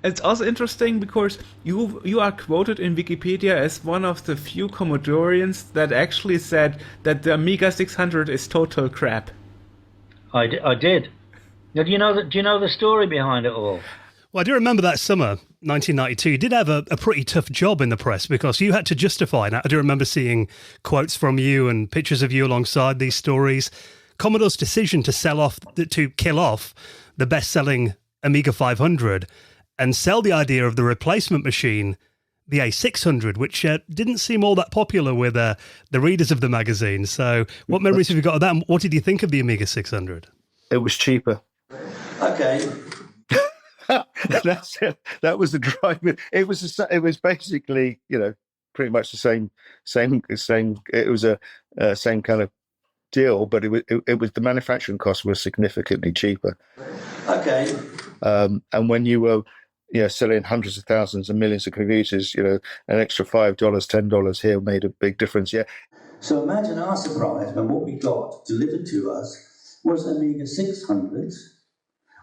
It's also interesting because you are quoted in Wikipedia as one of the few Commodorians that actually said that the Amiga 600 is total crap. I did. Now, do you know the story behind it all? Well, I do remember that summer, 1992, you did have a pretty tough job in the press because you had to justify that. I do remember seeing quotes from you and pictures of you alongside these stories. Commodore's decision to kill off the best-selling Amiga 500 and sell the idea of the replacement machine, the A600, which didn't seem all that popular with the readers of the magazine. So what memories have you got of that? And what did you think of the Amiga 600? It was cheaper. Okay. That's it. That was the drive. It was basically, pretty much the same. It was a same kind of deal, but it was the manufacturing costs were significantly cheaper. Okay. And when you were, selling hundreds of thousands and millions of computers, an extra $5, $10 here made a big difference. Yeah. So imagine our surprise when what we got delivered to us was Amiga 600s,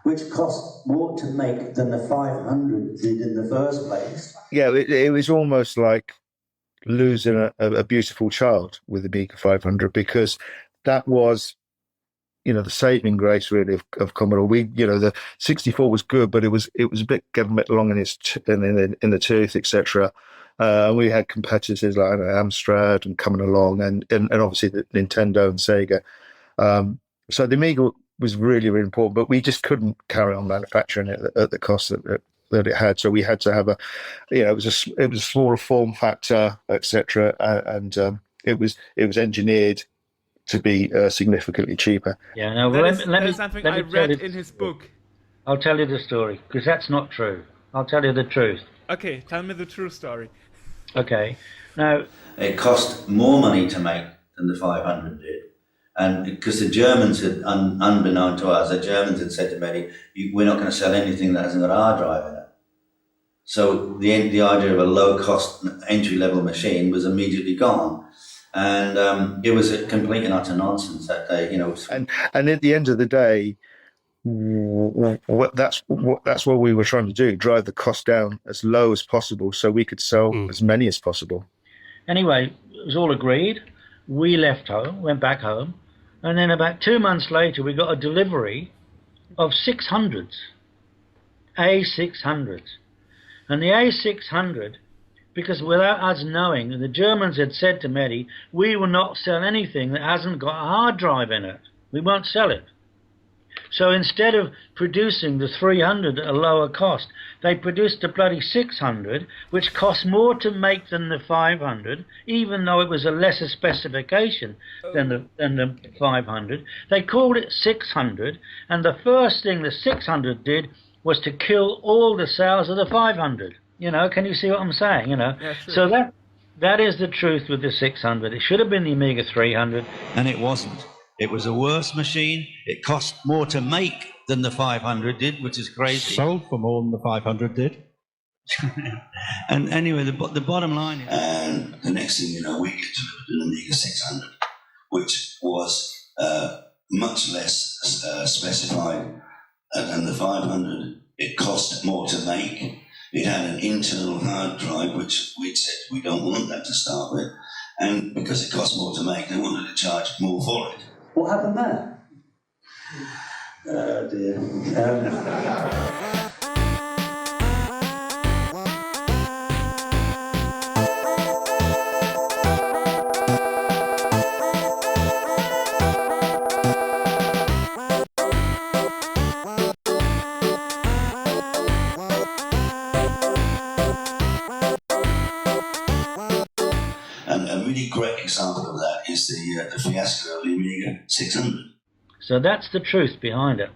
which cost more to make than the 500 did in the first place. Yeah, it was almost like losing a beautiful child with the Amiga 500, because that was, the saving grace really of Commodore. The 64 was good, but it was a bit getting a bit long in the tooth, etc. We had competitors like Amstrad and coming along, and obviously the Nintendo and Sega. So the Amiga was really, really important, but we just couldn't carry on manufacturing it at the cost that it had. So we had to have it was a smaller form factor, etc. And it was engineered to be significantly cheaper. Yeah, no, That is something I read in his book. I'll tell you the story, because that's not true. I'll tell you the truth. Okay, tell me the true story. Okay, now... It cost more money to make than the 500 did. And because the Germans had, unbeknown to us, the Germans had said to me, we're not going to sell anything that hasn't got a hard drive in it. So the idea of a low-cost entry-level machine was immediately gone. And it was a complete and utter nonsense that day, And at the end of the day, that's what we were trying to do: drive the cost down as low as possible, so we could sell as many as possible. Anyway, it was all agreed. We left home, went back home, and then about 2 months later, we got a delivery of 600s, A600s, and the A600. Because without us knowing, the Germans had said to Mehdi, we will not sell anything that hasn't got a hard drive in it. We won't sell it. So instead of producing the 300 at a lower cost, they produced the bloody 600, which cost more to make than the 500, even though it was a lesser specification than the 500. They called it 600, and the first thing the 600 did was to kill all the sales of the 500. Can you see what I'm saying? Yeah, sure. So that is the truth with the 600. It should have been the Amiga 300. And it wasn't. It was a worse machine. It cost more to make than the 500 did, which is crazy. Sold for more than the 500 did. And anyway, the bottom line is... And the next thing you know, we get delivered an Amiga 600, which was much less specified than the 500. It cost more to make. It had an internal hard drive, which we'd said we don't want that to start with. And because it cost more to make, they wanted to charge more for it. What happened there? Oh dear. And a really great example of that is the fiasco of the Amiga 600. So that's the truth behind it.